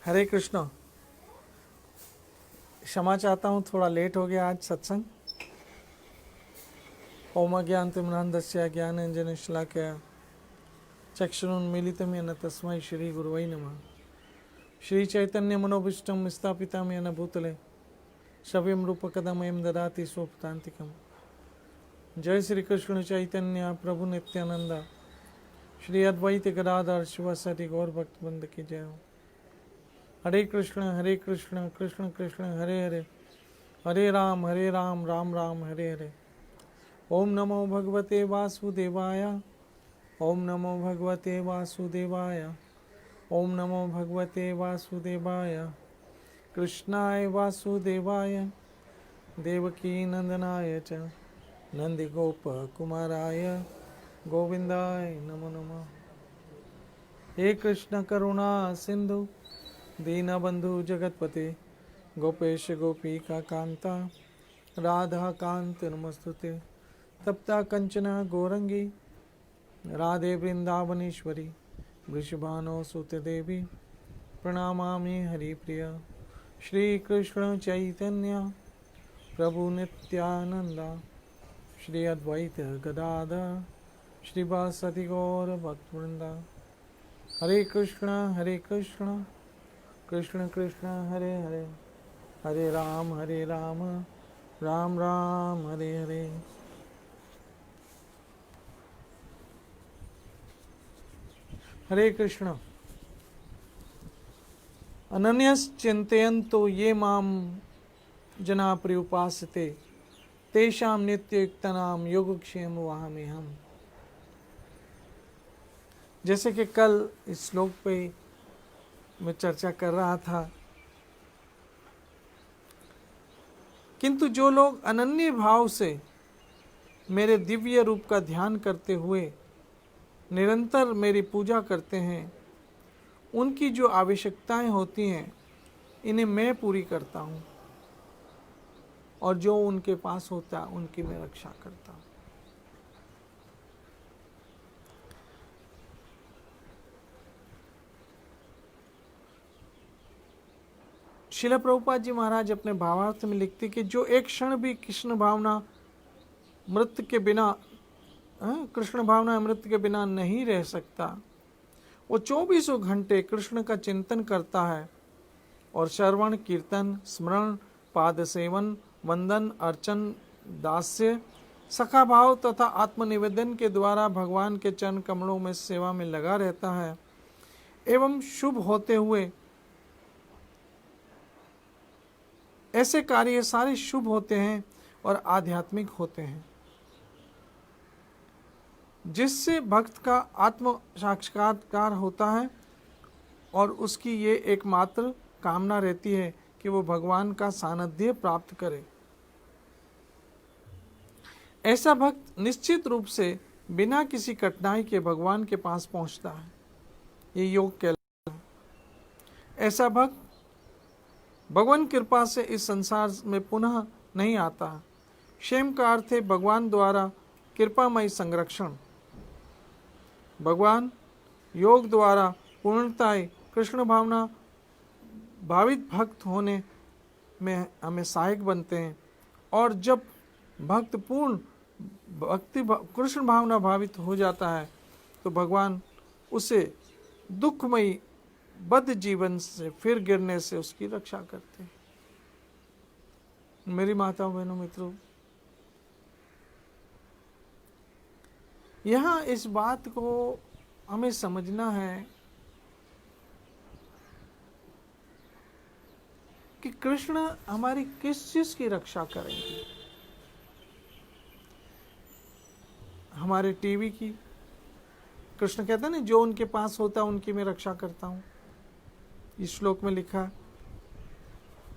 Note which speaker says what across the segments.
Speaker 1: हरे कृष्णा। क्षमा चाहता हूँ, थोड़ा लेट हो गया आज सत्संग। ओम ज्ञानतिमिरान्धस्य ज्ञानाञ्जनशलाकया चक्षुरुन्मीलितं येन तस्मै श्रीगुरुवै नमः। श्रीचैतन्यमनोभीष्टं स्थापितं येन भूतले सव्यं रूपकदमयं ददाति स्वपदान्तिकम्। जय श्री कृष्ण चैतन्य प्रभु नित्यानंद श्री अद्वैत गदाधर शिवासादि गौर भक्तवृंद की जय हो। हरे कृष्ण कृष्ण कृष्ण हरे हरे, हरे राम राम राम हरे हरे। ओम नमो भगवते वासुदेवाय, ओम नमो भगवते वासुदेवाय, ओम नमो भगवते वासुदेवाय। कृष्णाय वासुदेवाय देवकी नंदनाय च नंदिगोप कुमाराय गोविंदाय नमो नमः। हे कृष्ण करुणा सिंधु दीनबंधु जगतपते गोपेश गोपिका कांता राधा कांत नमस्तुते। तप्ता कंचना गौरंगी राधे वृंदावनेश्वरी वृषभानो सुत देवी प्रणमामि हरिप्रिया। श्री कृष्ण चैतन्य प्रभु नित्यानंदा श्री अद्वैत गदाधर श्रीवासदि गौर भक्तवृंदा। हरे कृष्ण कृष्ण कृष्ण हरे हरे, हरे राम राम राम हरे हरे। हरे कृष्ण। अनन्यस चिंतयन्तो ये माम जना पर्युपासते तेषां नित्ययुक्तानां योगक्षेम वहाम्यहम्। जैसे कि कल इस श्लोक पे मैं चर्चा कर रहा था, किंतु जो लोग अनन्य भाव से मेरे दिव्य रूप का ध्यान करते हुए निरंतर मेरी पूजा करते हैं, उनकी जो आवश्यकताएं होती हैं इन्हें मैं पूरी करता हूँ, और जो उनके पास होता है उनकी मैं रक्षा करता हूँ। शिला प्रभुपाद जी महाराज अपने भावार्थ में लिखते कि जो एक क्षण भी कृष्ण भावना मृत्यु के बिना कृष्ण भावना मृत्यु के बिना नहीं रह सकता, वो 24 घंटे कृष्ण का चिंतन करता है और श्रवण कीर्तन स्मरण पाद सेवन वंदन अर्चन दास्य सखा भाव तथा आत्मनिवेदन के द्वारा भगवान के चरण कमलों में सेवा में लगा रहता है। एवं शुभ होते हुए ऐसे कार्य सारे शुभ होते हैं और आध्यात्मिक होते हैं, जिससे भक्त का आत्म साक्षात्कार होता है और उसकी ये एकमात्र कामना रहती है कि वो भगवान का सानिध्य प्राप्त करे। ऐसा भक्त निश्चित रूप से बिना किसी कठिनाई के भगवान के पास पहुंचता है। ये योग कहलाता है। ऐसा भक्त भगवान कृपा से इस संसार में पुनः नहीं आता। क्षेम का अर्थ है भगवान द्वारा कृपामय संरक्षण। भगवान योग द्वारा पूर्णताएं कृष्ण भावना भावित भक्त होने में हमें सहायक बनते हैं, और जब भक्त पूर्ण भक्ति कृष्ण भावना भावित हो जाता है तो भगवान उसे दुखमयी बद्ध जीवन से फिर गिरने से उसकी रक्षा करते हैं। मेरी माताओं बहनों मित्रों, यहाँ इस बात को हमें समझना है कि कृष्ण हमारी किस चीज की रक्षा करेंगे। हमारे टीवी की, कृष्ण कहता है ना, जो उनके पास होता है उनकी मैं रक्षा करता हूं। इस श्लोक में लिखा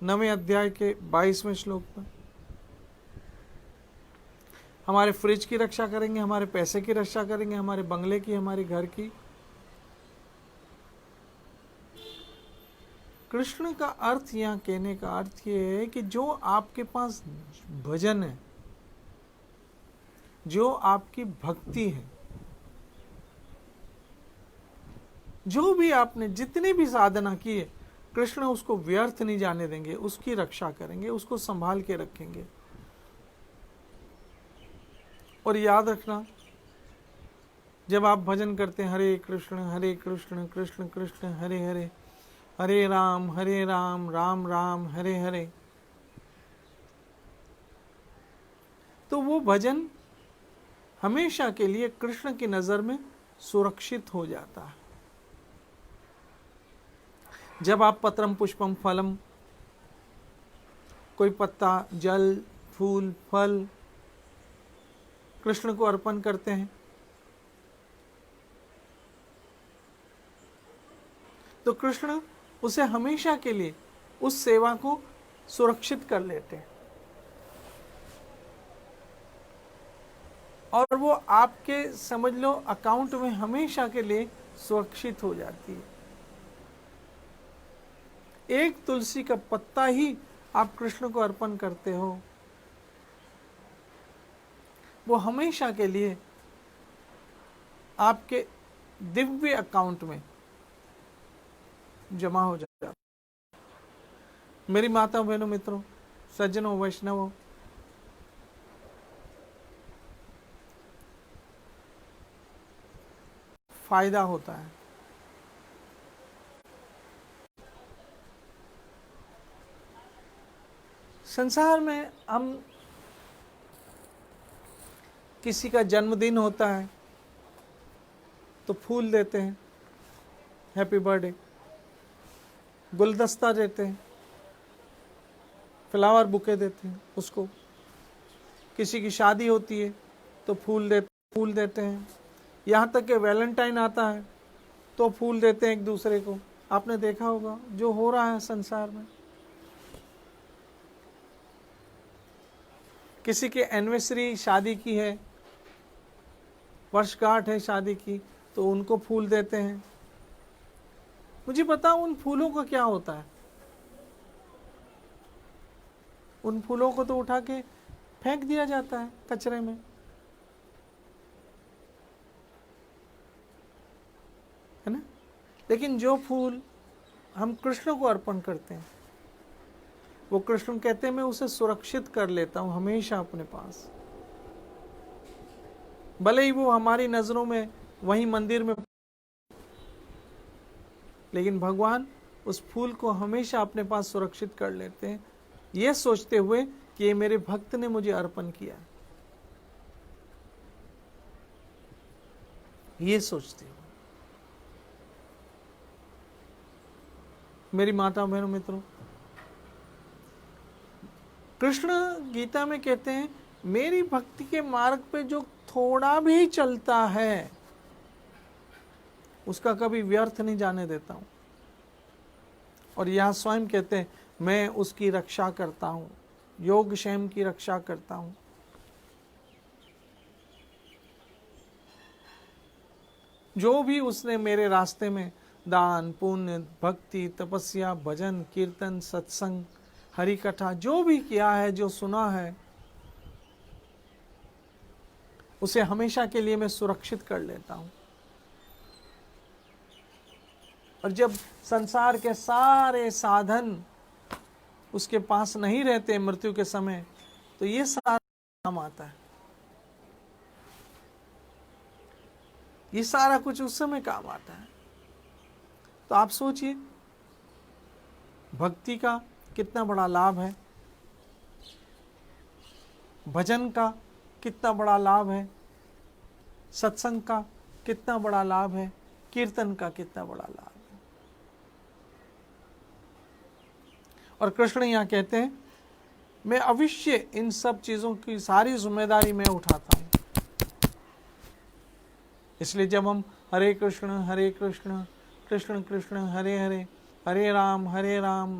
Speaker 1: 9वें अध्याय के 22वें श्लोक में। हमारे फ्रिज की रक्षा करेंगे, हमारे पैसे की रक्षा करेंगे, हमारे बंगले की, हमारे घर की। कृष्ण का अर्थ यहाँ कहने का अर्थ ये है कि जो आपके पास भजन है, जो आपकी भक्ति है, जो भी आपने जितनी भी साधना की है, कृष्ण उसको व्यर्थ नहीं जाने देंगे, उसकी रक्षा करेंगे, उसको संभाल के रखेंगे। और याद रखना, जब आप भजन करते हैं हरे कृष्ण कृष्ण कृष्ण हरे हरे, हरे राम राम राम हरे हरे, तो वो भजन हमेशा के लिए कृष्ण की नजर में सुरक्षित हो जाता है। जब आप पत्रम पुष्पम फलम, कोई पत्ता, जल, फूल, फल कृष्ण को अर्पण करते हैं, तो कृष्ण उसे हमेशा के लिए उस सेवा को सुरक्षित कर लेते हैं और वो आपके समझ लो अकाउंट में हमेशा के लिए सुरक्षित हो जाती है। एक तुलसी का पत्ता ही आप कृष्ण को अर्पण करते हो, वो हमेशा के लिए आपके दिव्य अकाउंट में जमा हो जाता है। मेरी माताओं, बहनों, मित्रों, सज्जनों, वैष्णवों, फायदा होता है। संसार में हम किसी का जन्मदिन होता है तो फूल देते हैं, हैप्पी बर्थडे, गुलदस्ता देते हैं, फ्लावर बुके देते हैं उसको। किसी की शादी होती है तो फूल देते हैं। यहाँ तक कि वैलेंटाइन आता है तो फूल देते हैं एक दूसरे को। आपने देखा होगा जो हो रहा है संसार में। किसी की एनिवर्सरी शादी की है, वर्षगांठ है शादी की, तो उनको फूल देते हैं। मुझे पता उन फूलों का क्या होता है। उन फूलों को तो उठा के फेंक दिया जाता है कचरे में, है ना। लेकिन जो फूल हम कृष्ण को अर्पण करते हैं, वो कृष्ण कहते हैं मैं उसे सुरक्षित कर लेता हूं हमेशा अपने पास। भले ही वो हमारी नजरों में वहीं मंदिर में, लेकिन भगवान उस फूल को हमेशा अपने पास सुरक्षित कर लेते हैं, ये सोचते हुए कि ये मेरे भक्त ने मुझे अर्पण किया, ये सोचते हुए। मेरी माता, बहनों, मित्रों, कृष्ण गीता में कहते हैं मेरी भक्ति के मार्ग पे जो थोड़ा भी चलता है उसका कभी व्यर्थ नहीं जाने देता हूं। और यह स्वयं कहते हैं मैं उसकी रक्षा करता हूं, योगक्षेम की रक्षा करता हूं। जो भी उसने मेरे रास्ते में दान, पुण्य, भक्ति, तपस्या, भजन, कीर्तन, सत्संग, हरि कथा जो भी किया है, जो सुना है, उसे हमेशा के लिए मैं सुरक्षित कर लेता हूं। और जब संसार के सारे साधन उसके पास नहीं रहते मृत्यु के समय, तो ये सारा काम आता है, ये सारा कुछ उस समय काम आता है। तो आप सोचिए भक्ति का कितना बड़ा लाभ है, भजन का कितना बड़ा लाभ है, सत्संग का कितना बड़ा लाभ है, कीर्तन का कितना बड़ा लाभ है। और कृष्ण यहाँ कहते हैं मैं अवश्य इन सब चीजों की सारी जिम्मेदारी मैं उठाता हूं। इसलिए जब हम हरे कृष्ण कृष्ण कृष्ण हरे हरे, हरे राम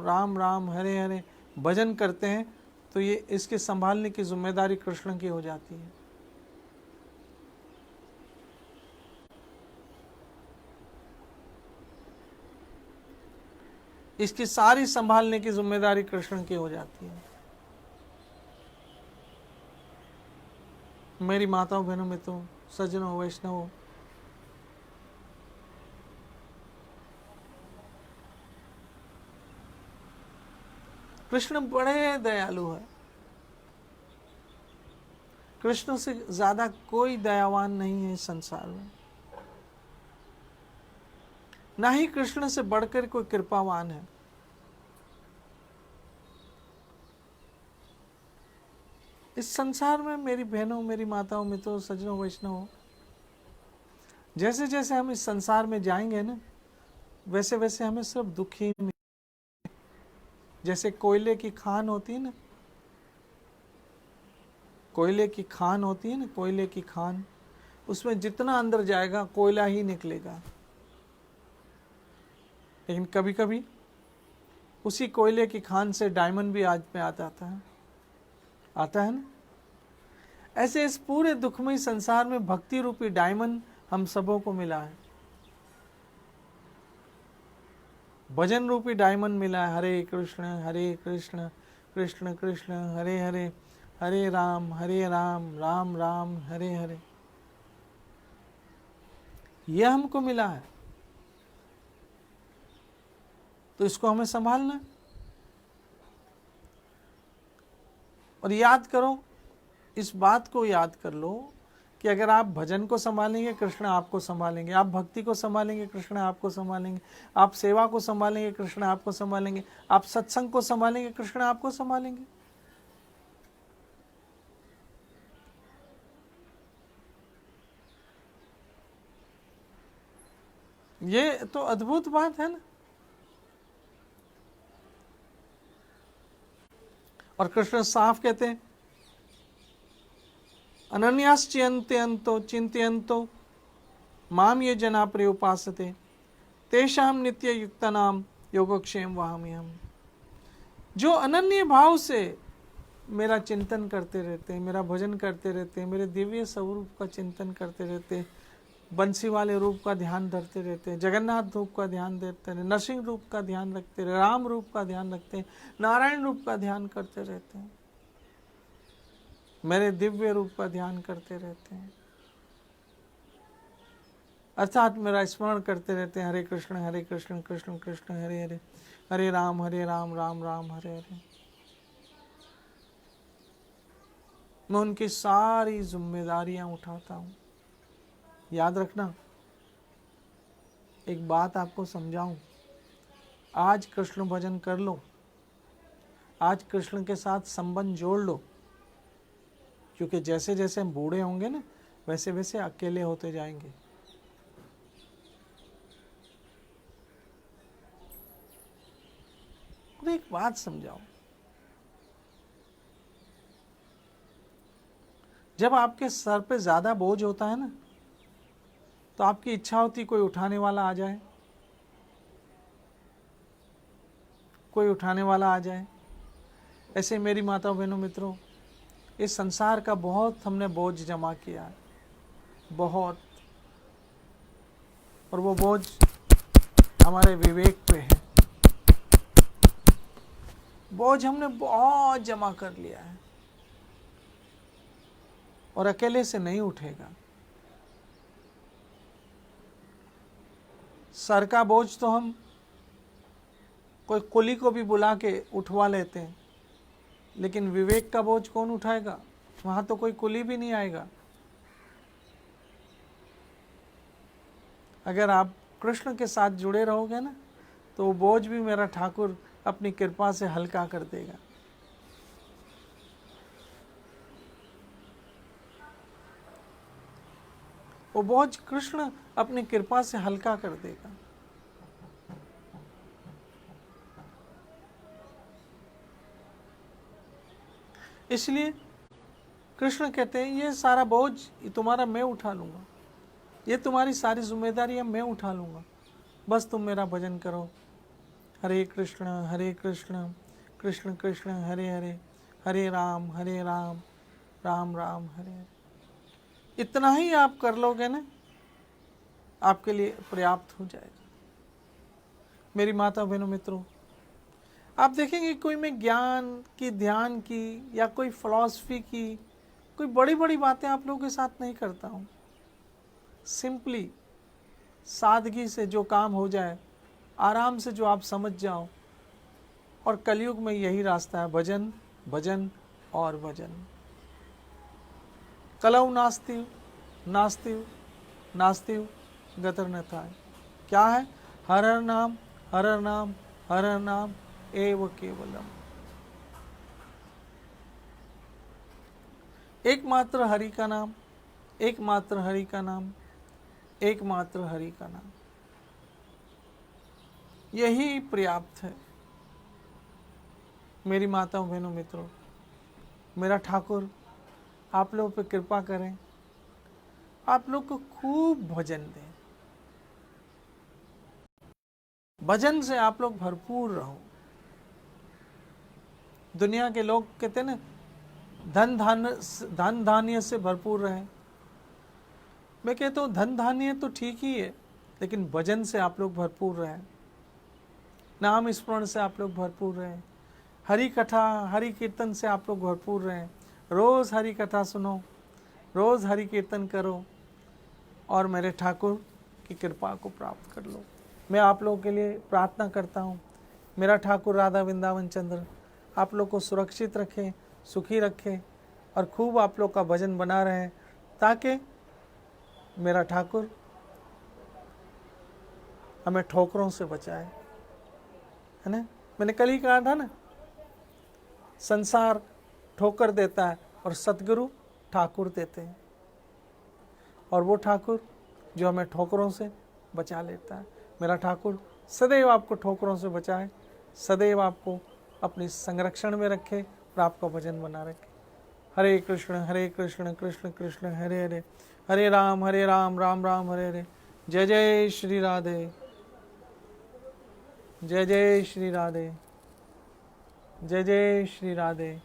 Speaker 1: राम राम हरे हरे भजन करते हैं, तो ये इसके संभालने की जिम्मेदारी कृष्ण की हो जाती है। इसकी सारी संभालने की जिम्मेदारी कृष्ण की हो जाती है। मेरी माताओं, बहनों, मित्रों, सज्जनों, वैष्णवों, कृष्ण बड़े दयालु है। कृष्ण से ज्यादा कोई दयावान नहीं है इस संसार में, ना ही कृष्ण से बढ़कर कोई कृपावान है। इस संसार में मेरी बहनों, मेरी माताओं, मित्रों, सज्जनों, वैष्णवों, जैसे जैसे हम इस संसार में जाएंगे ना, वैसे वैसे हमें सिर्फ दुख ही मिलेगा। जैसे कोयले की खान होती है ना, कोयले की खान होती है ना, कोयले की खान, उसमें जितना अंदर जाएगा कोयला ही निकलेगा। लेकिन कभी कभी उसी कोयले की खान से डायमंड भी आज में आता है ना। ऐसे इस पूरे दुखमय संसार में भक्ति रूपी डायमंड हम सबों को मिला है, भजन रूपी डायमंड मिला है। हरे कृष्ण कृष्ण कृष्ण हरे हरे, हरे राम राम राम हरे हरे। यह हमको मिला है, तो इसको हमें संभालना है। और याद करो, इस बात को याद कर लो कि अगर आप भजन को संभालेंगे, कृष्ण आपको संभालेंगे। आप भक्ति को संभालेंगे, कृष्ण आपको संभालेंगे। आप सेवा को संभालेंगे, कृष्ण आपको संभालेंगे। आप सत्संग को संभालेंगे, कृष्ण आपको संभालेंगे। ये तो अद्भुत बात है ना। और कृष्ण साफ कहते हैं, अनन्याश्चिंतयन्तो चिंतयन्तो माम ये जना प्रयुपासते तेषाम नित्य युक्तानाम योगक्षेम वहाम्यहम्। जो अनन्य भाव से मेरा चिंतन करते रहते हैं, मेरा भजन करते रहते हैं, मेरे दिव्य स्वरूप का चिंतन करते रहते हैं, बंसी वाले रूप का ध्यान धरते रहते हैं, जगन्नाथ रूप का ध्यान देते हैं, नरसिंह रूप का ध्यान रखते हैं, राम रूप का ध्यान रखते हैं, नारायण रूप का ध्यान करते रहते हैं, मेरे दिव्य रूप का ध्यान करते रहते हैं, अर्थात मेरा स्मरण करते रहते हैं, हरे कृष्ण कृष्ण कृष्ण हरे हरे, हरे राम राम राम हरे हरे। मैं उनकी सारी जिम्मेदारियां उठाता हूं। याद रखना, एक बात आपको समझाऊं, आज कृष्ण भजन कर लो, आज कृष्ण के साथ संबंध जोड़ लो, क्योंकि जैसे जैसे हम बूढ़े होंगे ना, वैसे वैसे अकेले होते जाएंगे। तो एक बात समझाओ, जब आपके सर पे ज्यादा बोझ होता है ना, तो आपकी इच्छा होती कोई उठाने वाला आ जाए, कोई उठाने वाला आ जाए। ऐसे मेरी माताओं बहनों मित्रों, इस संसार का बहुत हमने बोझ जमा किया है, बहुत, और वो बोझ हमारे विवेक पे है। बोझ हमने बहुत जमा कर लिया है और अकेले से नहीं उठेगा। सर का बोझ तो हम कोई कुली को भी बुला के उठवा लेते हैं, लेकिन विवेक का बोझ कौन उठाएगा? वहां तो कोई कुली भी नहीं आएगा। अगर आप कृष्ण के साथ जुड़े रहोगे ना, तो वो बोझ भी मेरा ठाकुर अपनी कृपा से हल्का कर देगा। वो बोझ कृष्ण अपनी कृपा से हल्का कर देगा। इसलिए कृष्ण कहते हैं, ये सारा बोझ तुम्हारा मैं उठा लूंगा, ये तुम्हारी सारी जिम्मेदारियां मैं उठा लूंगा, बस तुम मेरा भजन करो। हरे कृष्ण कृष्ण कृष्ण हरे हरे, हरे राम राम राम हरे हरे। इतना ही आप कर लोगे ना, आपके लिए पर्याप्त हो जाएगा। मेरी माता बहनों मित्रों, आप देखेंगे कोई मैं ज्ञान की, ध्यान की, या कोई फिलॉसफी की कोई बड़ी बड़ी बातें आप लोगों के साथ नहीं करता हूँ। सिंपली सादगी से जो काम हो जाए, आराम से जो आप समझ जाओ, और कलयुग में यही रास्ता है, भजन भजन और भजन। कलौ नास्ति नास्ति नास्ति गतर न था। क्या है? हर हर नाम हर हर नाम हर हर नाम एव केवलम। एकमात्र हरि का नाम, एकमात्र हरि का नाम, एकमात्र हरि का नाम, यही पर्याप्त है। मेरी माताओं बहनों मित्रों, मेरा ठाकुर आप लोगों पे कृपा करें, आप लोग को खूब भजन दें, भजन से आप लोग भरपूर रहो। दुनिया के लोग कहते हैं ना, धन धान्य से भरपूर रहे। मैं कहता हूँ धन धान्य तो ठीक ही है, लेकिन भजन से आप लोग भरपूर रहे, नाम स्मरण से आप लोग भरपूर रहे, हरि कथा हरि कीर्तन से आप लोग भरपूर रहे। रोज हरि कथा सुनो, रोज हरि कीर्तन करो और मेरे ठाकुर की कृपा को प्राप्त कर लो। मैं आप लोगों के लिए प्रार्थना करता हूँ, मेरा ठाकुर राधा वृंदावन चंद्र आप लोग को सुरक्षित रखे, सुखी रखे और खूब आप लोग का भजन बना रहे, ताकि मेरा ठाकुर हमें ठोकरों से बचाए, है ना। मैंने कल ही कहा था ना, संसार ठोकर देता है और सतगुरु ठाकुर देते हैं, और वो ठाकुर जो हमें ठोकरों से बचा लेता है। मेरा ठाकुर सदैव आपको ठोकरों से बचाए, सदैव आपको अपनी संरक्षण में रखे और आपका भजन बना रखे। हरे कृष्ण कृष्ण कृष्ण हरे हरे, हरे राम राम राम हरे हरे। जय जय श्री राधे, जय जय श्री राधे, जय जय श्री राधे।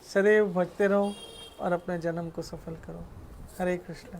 Speaker 1: सदैव भजते रहो और अपने जन्म को सफल करो। हरे कृष्ण।